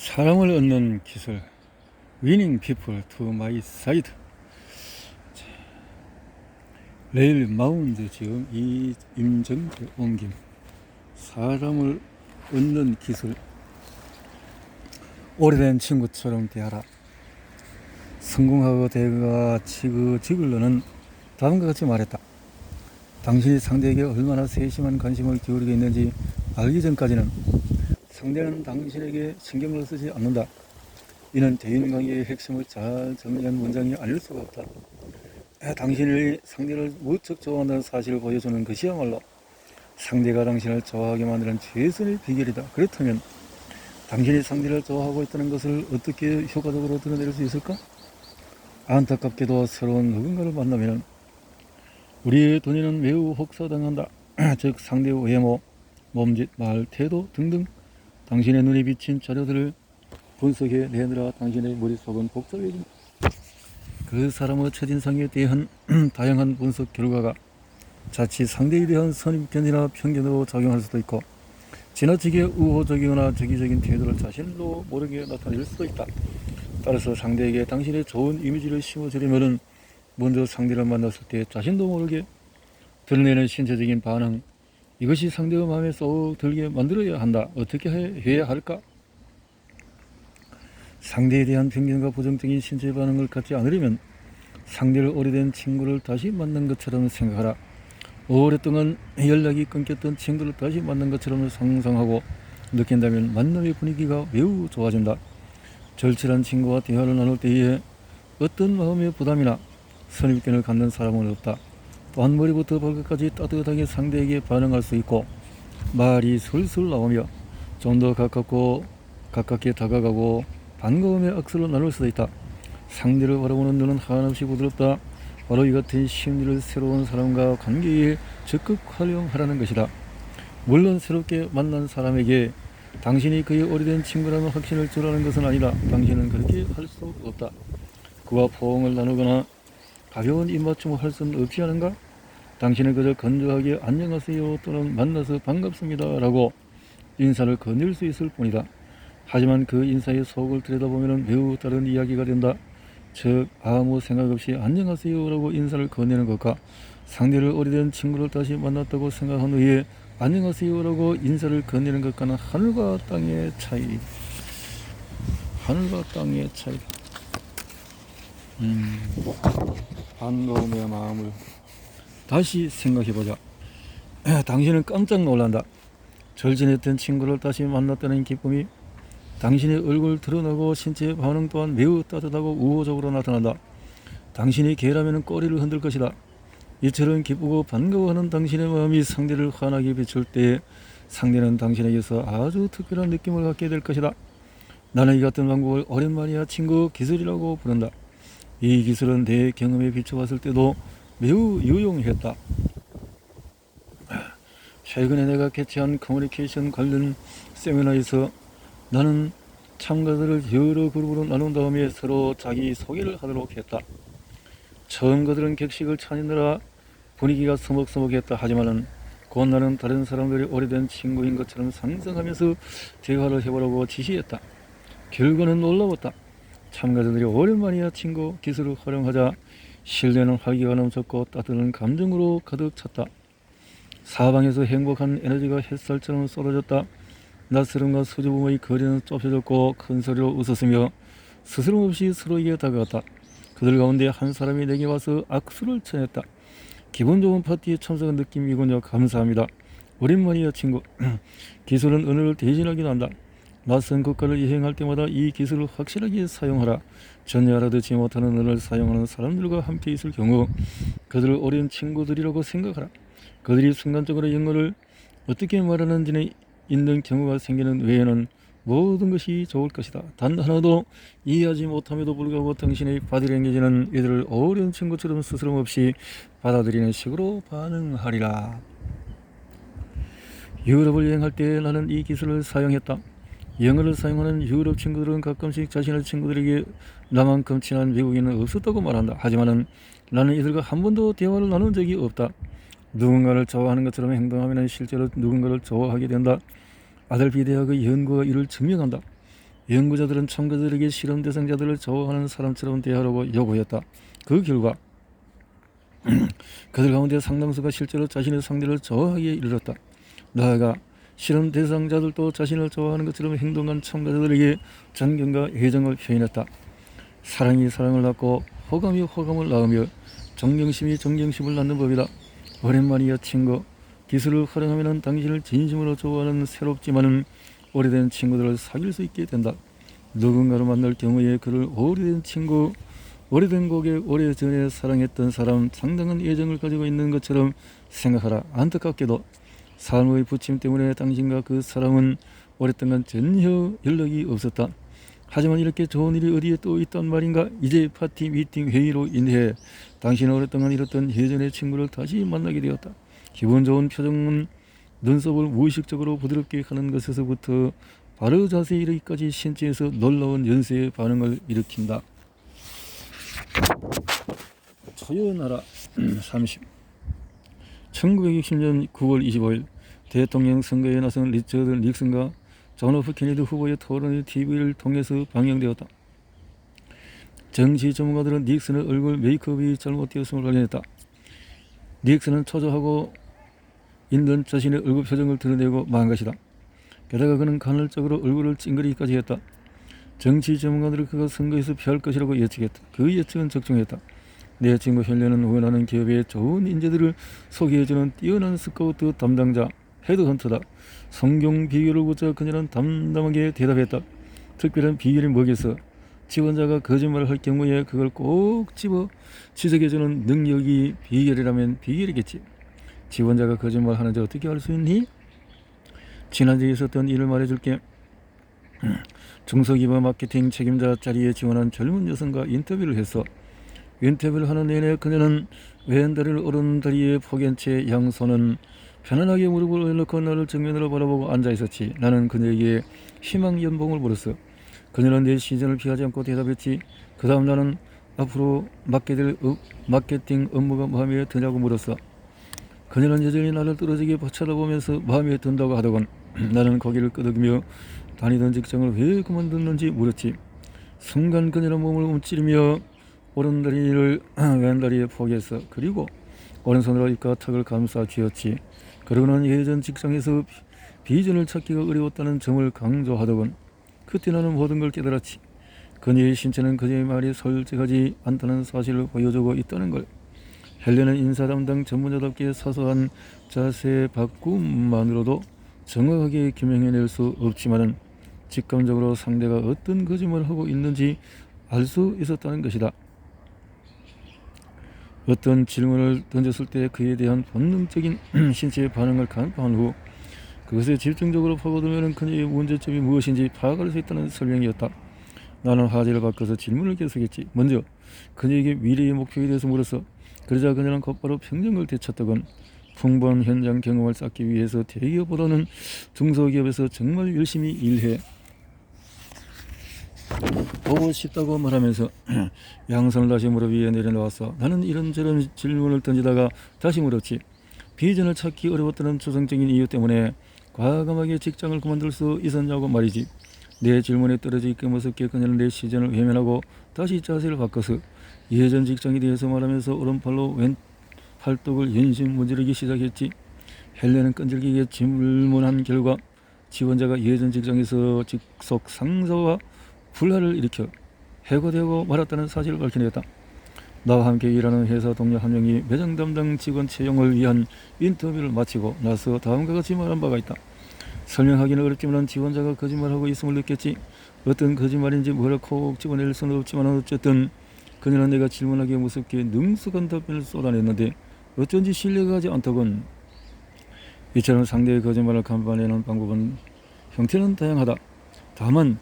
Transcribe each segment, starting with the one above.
사람을 얻는 기술 Winning people to my side. 레일 마운드 지금 임정재 옮김. 사람을 얻는 기술. 오래된 친구처럼 대하라. 성공하고 대가 지글 너는 다음과 같이 말했다. 당신이 상대에게 얼마나 세심한 관심을 기울이고 있는지 알기 전까지는 상대는 당신에게 신경을 쓰지 않는다. 이는 대인관계의 핵심을 잘 정리한 문장이 아닐 수가 없다. 당신이 상대를 무척 좋아한다는 사실을 보여주는 것이야말로 상대가 당신을 좋아하게 만드는 최선의 비결이다. 그렇다면 당신이 상대를 좋아하고 있다는 것을 어떻게 효과적으로 드러낼 수 있을까? 안타깝게도 새로운 누군가를 만나면 우리의 돈에는 매우 혹사당한다. 즉 상대의 외모, 몸짓, 말, 태도 등등 당신의 눈에 비친 자료들을 분석해 내느라 당신의 머릿속은 복잡해진다. 그 사람의 첫인상에 대한 다양한 분석 결과가 자칫 상대에 대한 선입견이나 편견으로 작용할 수도 있고 지나치게 우호적이거나 적의적인 태도를 자신도 모르게 나타낼 수도 있다. 따라서 상대에게 당신의 좋은 이미지를 심어주려면 먼저 상대를 만났을 때 자신도 모르게 드러내는 신체적인 반응, 이것이 상대의 마음에 쏙 들게 만들어야 한다. 어떻게 해야 할까? 상대에 대한 편견과 부정적인 신체 반응을 갖지 않으려면 상대를 오래된 친구를 다시 만난 것처럼 생각하라. 오랫동안 연락이 끊겼던 친구를 다시 만난 것처럼 상상하고 느낀다면 만남의 분위기가 매우 좋아진다. 절친한 친구와 대화를 나눌 때에 어떤 마음의 부담이나 선입견을 갖는 사람은 없다. 또한 머리부터 발끝까지 따뜻하게 상대에게 반응할 수 있고 말이 술술 나오며 좀 더 가깝게 다가가고 반가움의 악수를 나눌 수도 있다. 상대를 바라보는 눈은 한없이 부드럽다. 바로 이 같은 심리를 새로운 사람과 관계에 적극 활용하라는 것이다. 물론 새롭게 만난 사람에게 당신이 그의 오래된 친구라는 확신을 주라는 것은 아니다. 당신은 그렇게 할 수 없다. 그와 포옹을 나누거나 가벼운 입맞춤을 할 수는 없지 않은가? 당신은 그저 건조하게 안녕하세요 또는 만나서 반갑습니다 라고 인사를 건넬 수 있을 뿐이다. 하지만 그 인사의 속을 들여다보면 매우 다른 이야기가 된다. 즉 아무 생각 없이 안녕하세요 라고 인사를 건네는 것과 상대를 오래된 친구를 다시 만났다고 생각한 후에 안녕하세요 라고 인사를 건네는 것과는 하늘과 땅의 차이. 하늘과 땅의 차이. 반가움의 마음을 다시 생각해보자. 당신은 깜짝 놀란다. 절친했던 친구를 다시 만났다는 기쁨이 당신의 얼굴 드러나고 신체 반응 또한 매우 따뜻하고 우호적으로 나타난다. 당신이 개라면 꼬리를 흔들 것이다. 이처럼 기쁘고 반가워하는 당신의 마음이 상대를 환하게 비출 때에 상대는 당신에게서 아주 특별한 느낌을 갖게 될 것이다. 나는 이 같은 방법을 오랜만이야 친구 기술이라고 부른다. 이 기술은 내 경험에 비춰봤을 때도 매우 유용했다. 최근에 내가 개최한 커뮤니케이션 관련 세미나에서 나는 참가자를 여러 그룹으로 나눈 다음에 서로 자기 소개를 하도록 했다. 처음 그들은 격식을 차리느라 분위기가 서먹서먹했다. 하지만은 곧 나는 다른 사람들이 오래된 친구인 것처럼 상상하면서 대화를 해보라고 지시했다. 결과는 놀라웠다. 참가자들이 오랜만이야 친구 기술을 활용하자 신뢰는 활기가 넘쳤고 따뜻한 감정으로 가득 찼다. 사방에서 행복한 에너지가 햇살처럼 쏟아졌다. 낯설음과 수줍음의 거리는 좁혀졌고 큰 소리로 웃었으며 스스럼 없이 서로에게 다가갔다. 그들 가운데 한 사람이 내게 와서 악수를 청했다. 기분 좋은 파티에 참석한 느낌이군요. 감사합니다. 오랜만이야 친구. 기술은 언어를 대신하기도 한다. 낯선 국가를 여행할 때마다 이 기술을 확실하게 사용하라. 전혀 알아듣지 못하는 언어를 사용하는 사람들과 함께 있을 경우 그들을 오랜 친구들이라고 생각하라. 그들이 순간적으로 영어를 어떻게 말하는지는 있는 경우가 생기는 외에는 모든 것이 좋을 것이다. 단 하나도 이해하지 못함에도 불구하고 당신의 바디랭귀지는 이들을 오랜 친구처럼 스스럼 없이 받아들이는 식으로 반응하리라. 유럽을 여행할 때 나는 이 기술을 사용했다. 영어를 사용하는 유럽 친구들은 가끔씩 자신의 친구들에게 나만큼 친한 외국인은 없었다고 말한다. 하지만 나는 이들과 한 번도 대화를 나눈 적이 없다. 누군가를 좋아하는 것처럼 행동하면 실제로 누군가를 좋아하게 된다. 아델피 대학의 연구가 이를 증명한다. 연구자들은 참가들에게 실험 대상자들을 좋아하는 사람처럼 대하라고 요구했다. 그 결과 그들 가운데 상당수가 실제로 자신의 상대를 좋아하기에 이르렀다. 나아가 실험 대상자들도 자신을 좋아하는 것처럼 행동한 참가자들에게 존경과 애정을 표현했다. 사랑이 사랑을 낳고 호감이 호감을 낳으며 존경심이 존경심을 낳는 법이다. 오랜만이야 친구. 기술을 활용하면 당신을 진심으로 좋아하는 새롭지만은 오래된 친구들을 사귈 수 있게 된다. 누군가를 만날 경우에 그를 오래된 친구, 오래된 고객, 오래전에 사랑했던 사람, 상당한 애정을 가지고 있는 것처럼 생각하라. 안타깝게도 삶의 부침 때문에 당신과 그 사람은 오랫동안 전혀 연락이 없었다. 하지만 이렇게 좋은 일이 어디에 또 있단 말인가? 이제 파티, 미팅, 회의로 인해 당신은 오랫동안 잃었던 예전의 친구를 다시 만나게 되었다. 기분 좋은 표정은 눈썹을 무의식적으로 부드럽게 하는 것에서부터 바로 자세히 이르기까지 신체에서 놀라운 연쇄의 반응을 일으킨다. 초연하라. 30. 1960년 9월 25일 대통령 선거에 나선 리처드 닉슨과 존 F 케네디 후보의 토론이 TV를 통해서 방영되었다. 정치 전문가들은 닉슨의 얼굴 메이크업이 잘못되었음을 발견했다. 닉슨은 초조하고 있는 자신의 얼굴 표정을 드러내고 만 것이다. 게다가 그는 간헐적으로 얼굴을 찡그리기까지 했다. 정치 전문가들은 그가 선거에서 패할 것이라고 예측했다. 그 예측은 적중했다. 내 친구 헬렌은 원하는 기업에 좋은 인재들을 소개해주는 뛰어난 스카우트 담당자, 헤드헌터다. 성경 비결을 묻자 그녀는 담담하게 대답했다. 특별한 비결이 뭐겠어? 지원자가 거짓말을 할 경우에 그걸 꼭 집어 지적해주는 능력이 비결이라면 비결이겠지. 지원자가 거짓말하는지 어떻게 알 수 있니? 지난주에 있었던 일을 말해줄게. 중소기업 마케팅 책임자 자리에 지원한 젊은 여성과 인터뷰를 했어. 인터뷰를 하는 내내 그녀는 왼다리를 오른다리에 포갠 채 양손은 편안하게 무릎을 올려놓고 나를 정면으로 바라보고 앉아있었지. 나는 그녀에게 희망 연봉을 물었어. 그녀는 내 시선을 피하지 않고 대답했지. 그 다음 나는 앞으로 맡게 될 마케팅 업무가 마음에 드냐고 물었어. 그녀는 여전히 나를 떨어지게 쳐다보면서 마음에 든다고 하더군. 나는 고개를 끄덕이며 다니던 직장을 왜 그만뒀는지 물었지. 순간 그녀는 몸을 움츠리며 오른다리를 왼다리에 포개했어. 그리고 오른손으로 입과 턱을 감싸 쥐었지. 그러고는 예전 직장에서 비전을 찾기가 어려웠다는 점을 강조하더군. 그때 나는 모든 걸 깨달았지. 그녀의 신체는 그녀의 말이 솔직하지 않다는 사실을 보여주고 있다는 걸. 헬렌은 인사 담당 전문자답게 사소한 자세 바꿈만으로도 정확하게 규명해낼 수 없지만은 직감적으로 상대가 어떤 거짓말을 하고 있는지 알 수 있었다는 것이다. 어떤 질문을 던졌을 때 그에 대한 본능적인 신체의 반응을 간파한 후 그것에 집중적으로 파고들면 그녀의 문제점이 무엇인지 파악할 수 있다는 설명이었다. 나는 화제를 바꿔서 질문을 계속했지. 먼저 그녀에게 미래의 목표에 대해서 물었어. 그러자 그녀는 곧바로 평정을 되찾더군. 풍부한 현장 경험을 쌓기 위해서 대기업보다는 중소기업에서 정말 열심히 일해 보고 싶다고 말하면서 양손을 다시 무릎 위에 내려놓았어. 나는 이런저런 질문을 던지다가 다시 물었지. 비전을 찾기 어려웠다는 초성적인 이유 때문에 과감하게 직장을 그만둘 수 있었냐고 말이지. 내 질문에 떨어져 있게 무섭게 그녀는 내 시선을 외면하고 다시 자세를 바꿔서 예전 직장에 대해서 말하면서 오른팔로 왼 팔뚝을 연신 문지르기 시작했지. 헬렌은 끈질기게 질문한 결과 지원자가 예전 직장에서 직속 상사와 불화를 일으켜 해고되고 말았다는 사실을 밝혀냈다. 나와 함께 일하는 회사 동료 한 명이 매장 담당 직원 채용을 위한 인터뷰를 마치고 나서 다음과 같이 말한 바가 있다. 설명하기는 어렵지만 지원자가 거짓말하고 있음을 느꼈지. 어떤 거짓말인지 뭐라 콕 집어낼 수는 없지만 어쨌든 그녀는 내가 질문하기에 무섭게 능숙한 답변을 쏟아냈는데 어쩐지 신뢰가 가지 않더군. 이처럼 상대의 거짓말을 간파내는 방법은 형태는 다양하다. 다만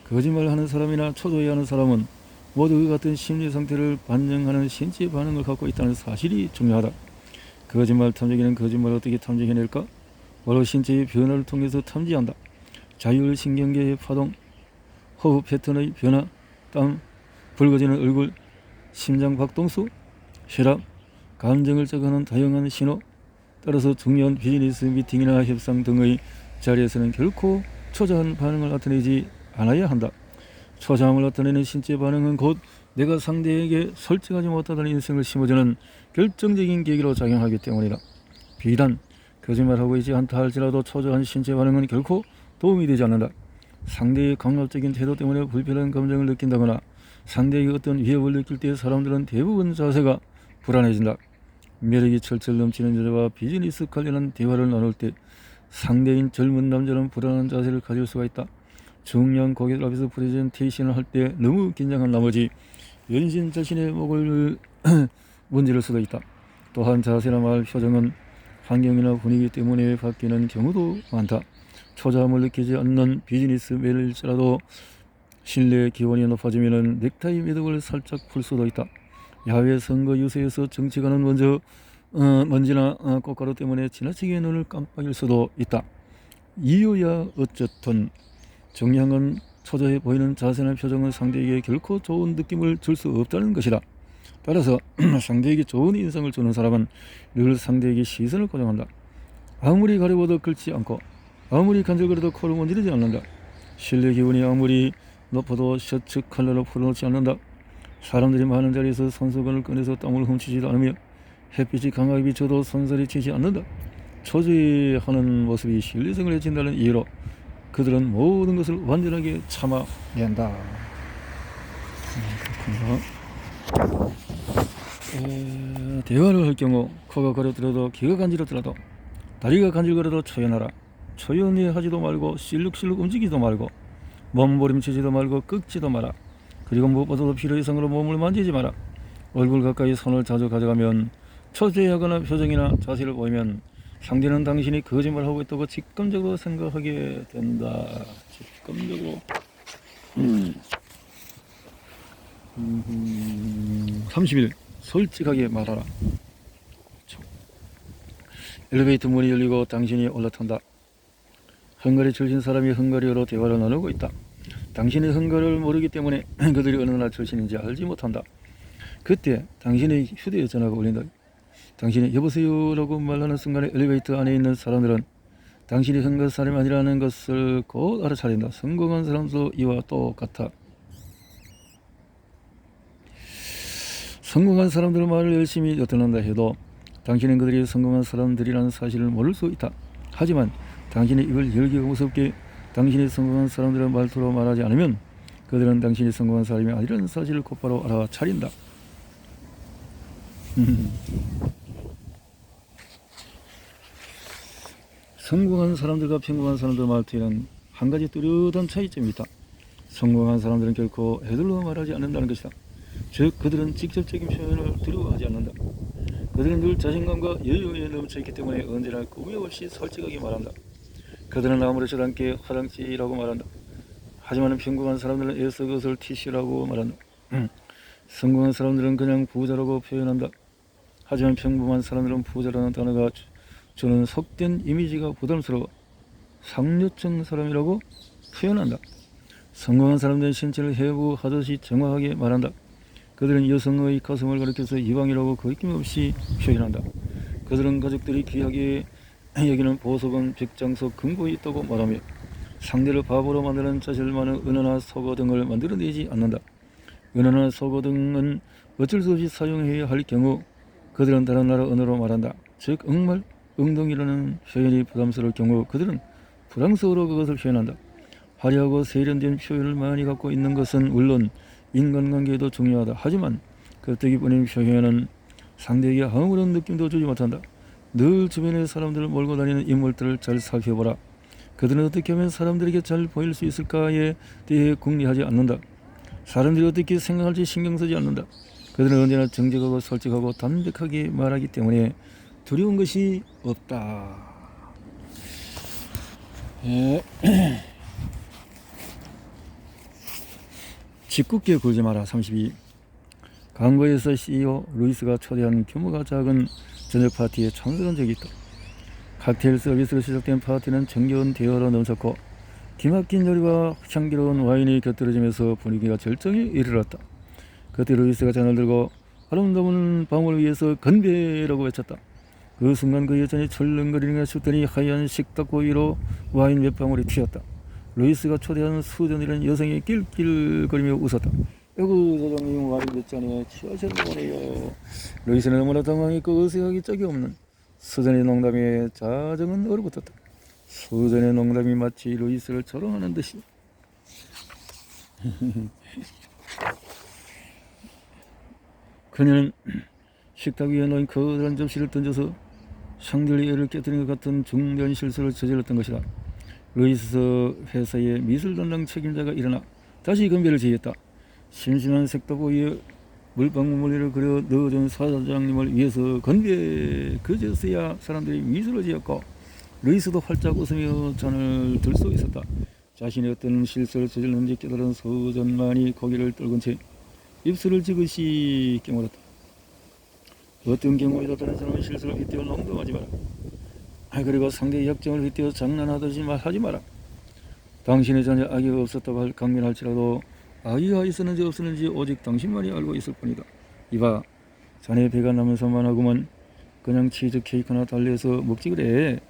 거짓말하는 사람이나 초조해하는 사람은 모두 같은 심리 상태를 반영하는 신체 반응을 갖고 있다는 사실이 중요하다. 거짓말 탐지기는 거짓말을 어떻게 탐지해낼까? 바로 신체의 변화를 통해서 탐지한다. 자율신경계의 파동, 호흡 패턴의 변화, 땀, 붉어지는 얼굴, 심장 박동수, 혈압, 감정을 자극하는 다양한 신호. 따라서 중요한 비즈니스 미팅이나 협상 등의 자리에서는 결코 초조한 반응을 나타내지 않아야 한다. 초자음을 나타내는 신체 반응은 곧 내가 상대에게 솔직하지 못하다는 인생을 심어주는 결정적인 계기로 작용하기 때문이다. 비단 거짓말하고 있지 않다 할지라도 초조한 신체 반응은 결코 도움이 되지 않는다. 상대의 강압적인 태도 때문에 불편한 감정을 느낀다거나 상대에게 어떤 위협을 느낄 때 사람들은 대부분 자세가 불안해진다. 매력이 철철 넘치는 여자와 비즈니스 관련한 대화를 나눌 때 상대인 젊은 남자는 불안한 자세를 가질 수가 있다. 중요한 고객 앞에서 프레젠테이션을 할 때 너무 긴장한 나머지 연신 자신의 목을 문지를 수도 있다. 또한 자세나 말, 표정은 환경이나 분위기 때문에 바뀌는 경우도 많다. 초조함을 느끼지 않는 비즈니스 매일일지라도 신뢰 기원이 높아지면 넥타이 매듭을 살짝 풀 수도 있다. 야외 선거 유세에서 정치가는 먼지나 꽃가루 때문에 지나치게 눈을 깜빡일 수도 있다. 이유야 어쨌든 중요한 건 초조해 보이는 자세나 표정은 상대에게 결코 좋은 느낌을 줄 수 없다는 것이다. 따라서 상대에게 좋은 인상을 주는 사람은 늘 상대에게 시선을 고정한다. 아무리 가려워도 긁지 않고 아무리 간질거려도 코를 문지르지 않는다. 신뢰 기운이 아무리 높아도 셔츠 컬러로 풀어놓지 않는다. 사람들이 많은 자리에서 손수건을 꺼내서 땀을 훔치지도 않으며 햇빛이 강하게 비쳐도 손살이 치지 않는다. 초조해하는 모습이 신뢰성을 해친다는 이유로 그들은 모든 것을 완전하게 참아낸다. 그렇군요. 대화를 할 경우 코가 가려들어도 귀가 간지러더라도 다리가 간질거려도 초연하라. 초연히 하지도 말고 실룩실룩 움직이지도 말고 몸부림치지도 말고 꺾지도 마라. 그리고 무엇보다도 필요 이상으로 몸을 만지지 마라. 얼굴 가까이 손을 자주 가져가면 초조해하거나 표정이나 자세를 보이면 상대는 당신이 거짓말하고 있다고 직감적으로 생각하게 된다. 직감적으로 30일 솔직하게 말하라. 엘리베이터 문이 열리고 당신이 올라탄다. 헝가리 출신 사람이 헝가리어로 대화를 나누고 있다. 당신이 헝가리를 모르기 때문에 그들이 어느 나라 출신인지 알지 못한다. 그때 당신의 휴대전화가 울린다. 당신이 여보세요 라고 말하는 순간에 엘리베이터 안에 있는 사람들은 당신이 헝가리 사람이 아니라는 것을 곧 알아차린다. 성공한 사람도 이와 똑같아. 성공한 사람들의 말을 열심히 엿듣는다 해도 당신은 그들이 성공한 사람들이라는 사실을 모를 수 있다. 하지만 당신이 입을 열기가 무섭게 당신이 성공한 사람들의 말투로 말하지 않으면 그들은 당신이 성공한 사람이 아니라는 사실을 곧바로 알아차린다. 성공한 사람들과 평범한 사람들 말투에는 한 가지 뚜렷한 차이점이 있다. 성공한 사람들은 결코 애들로 말하지 않는다는 것이다. 즉 그들은 직접적인 표현을 두려워하지 않는다. 그들은 늘 자신감과 여유에 넘쳐있기 때문에 언제나 꾸밈 없이 솔직하게 말한다. 그들은 아무렇지도 않게 화장지라고 말한다. 하지만 평범한 사람들은 애써 그것을 티슈라고 말한다. 성공한 사람들은 그냥 부자라고 표현한다. 하지만 평범한 사람들은 부자라는 단어가 주는 속된 이미지가 부담스러워 상류층 사람이라고 표현한다. 성공한 사람들은 신체를 해부하듯이 정확하게 말한다. 그들은 여성의 가슴을 가리켜서 이방이라고 거침없이 표현한다. 그들은 가족들이 귀하게 여기는 보석은 벽장 속 금고에 있다고 말하며 상대를 바보로 만드는 자질만은 은하나 속어 등을 만들어내지 않는다. 은하나 속어 등은 어쩔 수 없이 사용해야 할 경우 그들은 다른 나라 언어로 말한다. 즉 응말, 응동이라는 표현이 부담스러울 경우 그들은 프랑스어로 그것을 표현한다. 화려하고 세련된 표현을 많이 갖고 있는 것은 물론 인간관계에도 중요하다. 하지만 겉되기 뿐인 표현은 상대에게 아무런 느낌도 주지 못한다. 늘 주변의 사람들을 몰고 다니는 인물들을 잘 살펴보라. 그들은 어떻게 하면 사람들에게 잘 보일 수 있을까에 대해 궁리하지 않는다. 사람들이 어떻게 생각할지 신경 쓰지 않는다. 그들은 언제나 정직하고 솔직하고 담백하게 말하기 때문에 두려운 것이 없다. 짓궂게 굴지 마라. 32. 광고에서 CEO 루이스가 초대한 규모가 작은 저녁 파티에 참석한 적이 있다. 칵테일 서비스로 시작된 파티는 정겨운 대화로 넘쳤고 기막힌 요리와 향기로운 와인이 곁들여지면서 분위기가 절정에 이르렀다. 그때 루이스가 잔을 들고 아름다운 밤을 위해서 건배라고 외쳤다. 그 순간 그 여전히 철렁거리는 게 춥더니 하얀 식탁고 위로 와인 몇 방울이 튀었다. 루이스가 초대한 수전이라는 여성이 낄낄거리며 웃었다. 아이고 사장님 말이 늦잖아요. 취하셨나 보네요. 루이스는 너무나 당황했고 어색하기 짝이 없는 수전의 농담에 자정은 얼어붙었다. 수전의 농담이 마치 루이스를 조롱하는 듯이 그녀는 식탁 위에 놓인 커다란 접시를 던져서 샹들리에를 애를 깨뜨린 것 같은 중대한 실수를 저질렀던 것이다. 루이스 회사의 미술 담당 책임자가 일어나 다시 건배를 제의했다. 심심한 색도보 위에 물방울머리를 그려 넣어준 사장님을 위해서 건배 그제서야 사람들이 미술을 지었고 루이스도 활짝 웃으며 잔을 들 수 있었다. 자신이 어떤 실수를 저질렀는지 깨달은 서전만이 고개를 떨군 채 입술을 지그시 깨물었다. 어떤 경우에도 다른 사람의 실수를 휘띄워 농담하지 마라. 그리고 상대의 약점을 휘띄워 장난하듯이 하지 마라. 당신의 자녀 아기가 없었다고 강변할지라도 아기가 있었는지 없었는지 오직 당신만이 알고 있을 뿐이다. 이봐, 자네 배가 나면서만 하고만 그냥 치즈 케이크나 달래서 먹지 그래.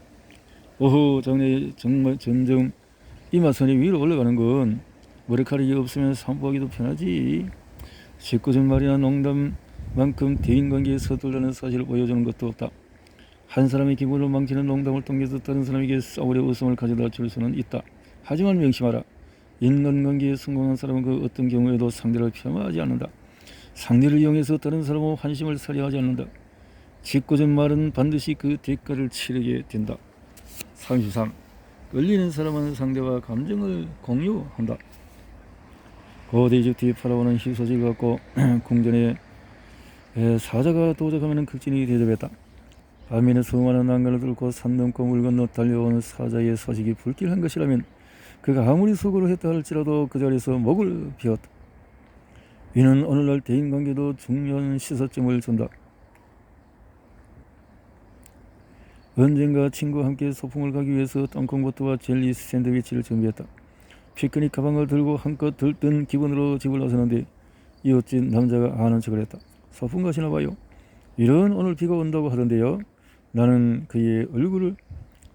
오호, 자네 정말 점점 이마선이 위로 올라가는 건 머리카락이 없으면 산보하기도 편하지. 짓궂은 말이나 농담만큼 대인관계에 서툴다는 사실을 보여주는 것도 없다. 한 사람의 기분을 망치는 농담을 통해서 다른 사람에게 싸우려 웃음을 가져다 줄 수는 있다. 하지만 명심하라. 인간관계에 성공한 사람은 그 어떤 경우에도 상대를 폄하하지 않는다. 상대를 이용해서 다른 사람의 환심을 사려 하지 않는다. 짓궂은 말은 반드시 그 대가를 치르게 된다. 33. 끌리는 사람은 상대와 감정을 공유한다. 고대 이집트의 파라오는 희소식을 갖고 궁전에 사자가 도착하면 극진히 대접했다. 밤에는 수많은 난간을 뚫고 산 넘고 물 건너 달려온 사자의 소식이 불길한 것이라면 그가 아무리 수고를 했다 할지라도 그 자리에서 목을 비웠다. 이는 오늘날 대인관계도 중요한 시사점을 준다. 언젠가 친구와 함께 소풍을 가기 위해서 땅콩버터와 젤리 샌드위치를 준비했다. 피크닉 가방을 들고 한껏 들뜬 기분으로 집을 나서는데 이웃집 남자가 아는 척을 했다. 소풍 가시나 봐요. 이런 오늘 비가 온다고 하던데요. 나는 그의 얼굴을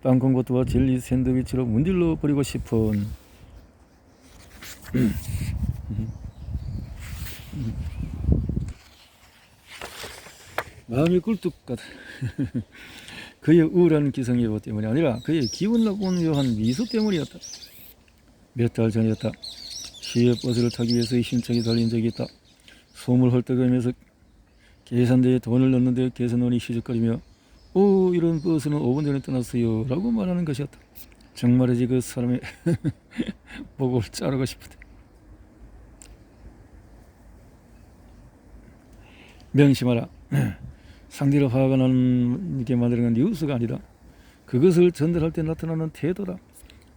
땅콩버터와 젤리 샌드위치로 문질러 버리고 싶은 마음이 꿀뚝 같아. 그의 우울한 기성예보 때문이 아니라 그의 기분 나쁜 묘한 미소 때문이었다. 몇 달 전이었다. 시외 버스를 타기 위해서 힘차게 달린 적이 있다. 숨을 헐떡이면서 계산대에 돈을 넣는데 계산원이 시적거리며 이런 버스는 5분 전에 떠났어요 라고 말하는 것이었다. 정말이지 그 사람의 목을 자르고 싶었다. 명심하라. 상대를 화가 나게 만드는 건 뉴스가 아니다. 그것을 전달할 때 나타나는 태도다.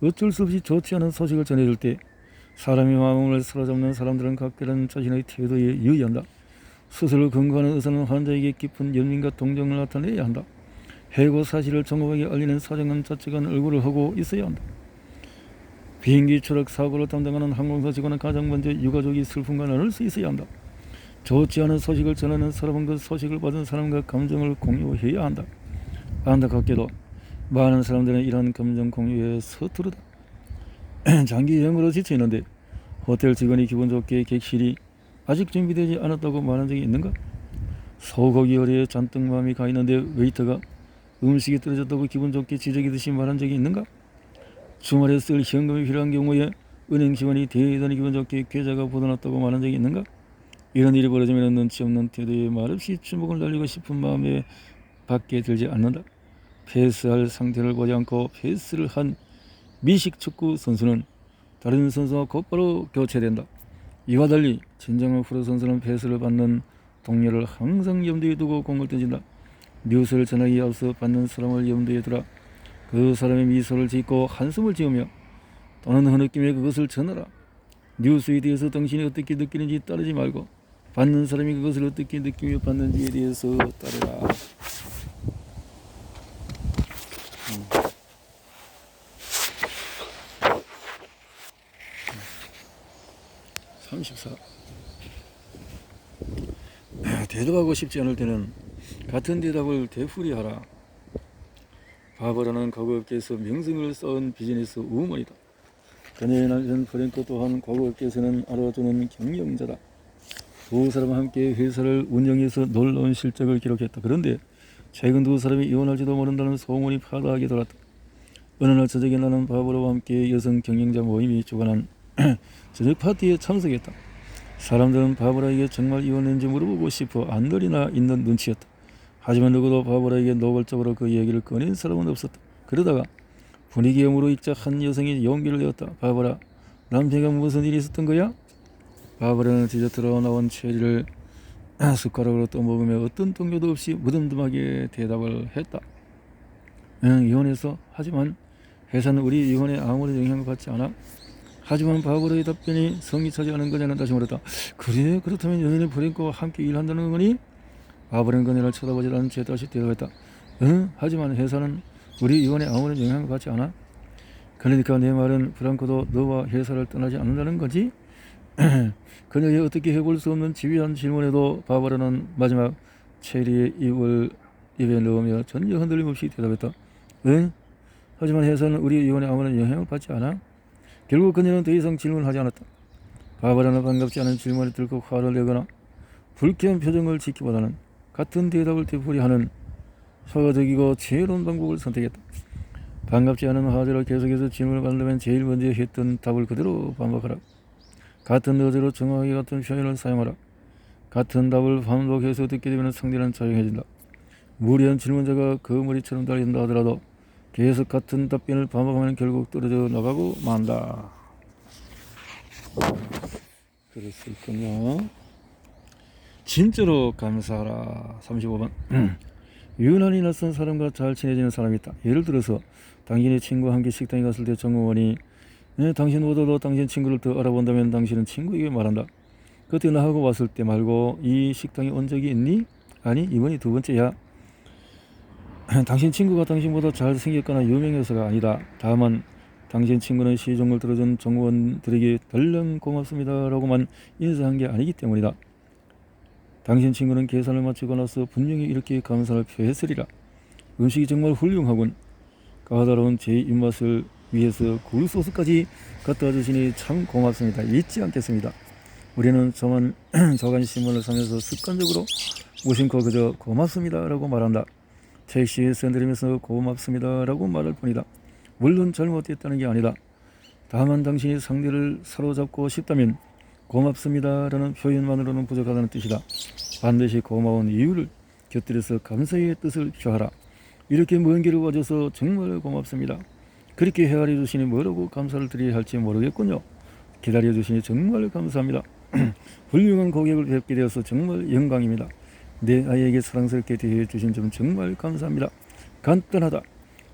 어쩔 수 없이 좋지 않은 소식을 전해줄 때 사람의 마음을 사로잡는 사람들은 각별한 자신의 태도에 유의한다. 스스로 근거하는 의사는 환자에게 깊은 연민과 동정을 나타내야 한다. 해고 사실을 정확하게 알리는 사정은 자책한 얼굴을 하고 있어야 한다. 비행기 추락 사고를 담당하는 항공사 직원은 가장 먼저 유가족이 슬픔과 나눌 수 있어야 한다. 좋지 않은 소식을 전하는 사람은 그 소식을 받은 사람과 감정을 공유해야 한다. 안타깝게도 많은 사람들은 이런 감정 공유에 서투르다. 장기 여행으로 지쳐있는데 호텔 직원이 기분 좋게 객실이 아직 준비되지 않았다고 말한 적이 있는가? 소고기 요리에 잔뜩 마음이 가 있는데 웨이터가 음식이 떨어졌다고 기분 좋게 지적이듯이 말한 적이 있는가? 주말에 쓸 현금이 필요한 경우에 은행 직원이 대단히 기분 좋게 계좌가 보내놨다고 말한 적이 있는가? 이런 일이 벌어지면 눈치 없는 태도에 말없이 주먹을 날리고 싶은 마음에 밖에 들지 않는다. 패스할 상태를 보지 않고 패스를 한 미식 축구 선수는 다른 선수와 곧바로 교체된다. 이와 달리 진정한 프로 선수는 패스를 받는 동료를 항상 염두에 두고 공을 던진다. 뉴스를 전하기에 앞서 받는 사람을 염두에 두라. 그 사람의 미소를 짓고 한숨을 지으며 또는 흐느끼며 그것을 전하라. 뉴스에 대해서 당신이 어떻게 느끼는지 따르지 말고 받는 사람이 그것을 어떻게 느끼며 받는지에 대해서 따르라. 34. 대답하고 싶지 않을 때는 같은 대답을 되풀이하라. 바보라는 가구업계에서 명성을 쌓은 비즈니스 우먼이다. 그녀의 남편 프랭크 또한 과거께서는 알아주는 경영자다. 두 사람은 함께 회사를 운영해서 놀라운 실적을 기록했다. 그런데 최근 두 사람이 이혼할지도 모른다는 소문이 파다하게 돌았다. 어느 날 저녁에 나는 바버라와 함께 여성 경영자 모임이 주관한 저녁 파티에 참석했다. 사람들은 바버라에게 정말 이혼했는지 물어보고 싶어 안달이나 있는 눈치였다. 하지만 누구도 바버라에게 노골적으로 그 얘기를 꺼낸 사람은 없었다. 그러다가 분위기에 무르익자 한 여성이 용기를 내었다. 바버라, 남편과 무슨 일이 있었던 거야? 바버라는 디저트로 나온 체리를 숟가락으로 떠먹으며 어떤 동요도 없이 무덤덤하게 대답을 했다. 응, 이혼했어. 하지만 회사는 우리 이혼에 아무런 영향을 받지 않아. 하지만 바버라의 답변이 성의차지 않은 거냐는 다시 물었다. 그래? 그렇다면 여전히 프랭크와 함께 일한다는 거니? 바버라는 그녀를 쳐다보지 않은 채 다시 대답했다. 응? 하지만 회사는 우리 이혼에 아무런 영향을 받지 않아. 그러니까 내 말은 프랑크도 너와 회사를 떠나지 않는다는 거지? 그녀의 어떻게 해볼 수 없는 집요한 질문에도 바버라는 마지막 체리의 입에 넣으며 전혀 흔들림 없이 대답했다. 응? 하지만 회사는 우리 이혼에 아무런 영향을 받지 않아. 결국 그녀는 더 이상 질문하지 않았다. 바버라는 반갑지 않은 질문에 들고 화를 내거나 불쾌한 표정을 지키보다는 같은 대답을 되풀이하는 소가적이고 지혜로운 방법을 선택했다. 반갑지 않은 화제로 계속해서 질문을 받으려면 제일 먼저 했던 답을 그대로 반복하라. 같은 어제로 정확하게 같은 표현을 사용하라. 같은 답을 반복해서 듣게 되면 상대는 조용해진다. 무리한 질문자가 거머리처럼 달린다 하더라도 계속 같은 답변을 반복하면 결국 떨어져 나가고 만다. 그럴 수 있군요. 진짜로 감사하라. 35번. 유난히 낯선 사람과 잘 친해지는 사람이 있다. 예를 들어서 당신의 친구와 함께 식당에 갔을 때 정우원이 당신보다도 당신 친구를 더 알아본다면 당신은 친구에게 말한다. 그때 나하고 왔을 때 말고 이 식당에 온 적이 있니? 아니, 이번이 두 번째야. 당신 친구가 당신보다 잘생겼거나 유명해서가 아니다. 다만 당신 친구는 시종을 들어준 정우원들에게 덜렁 고맙습니다 라고만 인사한 게 아니기 때문이다. 당신 친구는 계산을 마치고 나서 분명히 이렇게 감사를 표했으리라. 음식이 정말 훌륭하군. 까다로운 제 입맛을 위해서 굴소스까지 갖다 주시니 참 고맙습니다. 잊지 않겠습니다. 우리는 저간신문을 사면서 습관적으로 무심코 그저 고맙습니다 라고 말한다. 택시에서 내리면서 고맙습니다 라고 말할 뿐이다. 물론 잘못됐다는 게 아니다. 다만 당신이 상대를 사로잡고 싶다면 고맙습니다 라는 표현만으로는 부족하다는 뜻이다. 반드시 고마운 이유를 곁들여서 감사의 뜻을 표하라. 이렇게 먼 길을 와줘서 정말 고맙습니다. 그렇게 헤아려 주시니 뭐라고 감사를 드려야 할지 모르겠군요. 기다려 주시니 정말 감사합니다. 훌륭한 고객을 뵙게 되어서 정말 영광입니다. 내 아이에게 사랑스럽게 대해 주신 점 정말 감사합니다. 간단하다.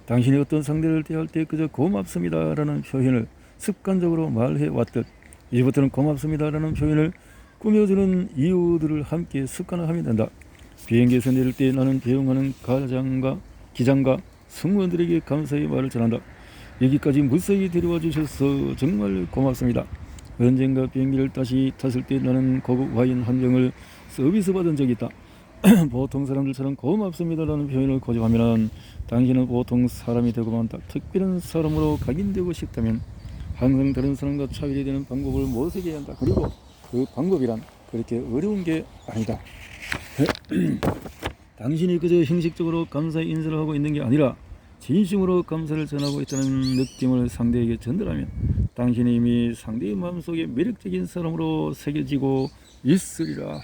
당신이 어떤 상대를 대할 때 그저 고맙습니다 라는 표현을 습관적으로 말해왔듯 이제부터는 고맙습니다 라는 표현을 꾸며주는 이유들을 함께 습관화하면 된다. 비행기에서 내릴 때 나는 배웅하는 기장과 승무원들에게 감사의 말을 전한다. 여기까지 무사히 데려와 주셔서 정말 고맙습니다. 언젠가 비행기를 다시 탔을 때 나는 고급 와인 한 병을 서비스 받은 적이 있다. 보통 사람들처럼 고맙습니다라는 표현을 고집하면 당신은 보통 사람이 되고 만다. 특별한 사람으로 각인되고 싶다면 항상 다른 사람과 차별이 되는 방법을 모색해야 한다. 그리고 그 방법이란 그렇게 어려운 게 아니다. 당신이 그저 형식적으로 감사의 인사를 하고 있는 게 아니라 진심으로 감사를 전하고 있다는 느낌을 상대에게 전달하면 당신이 이미 상대의 마음속에 매력적인 사람으로 새겨지고 있으리라.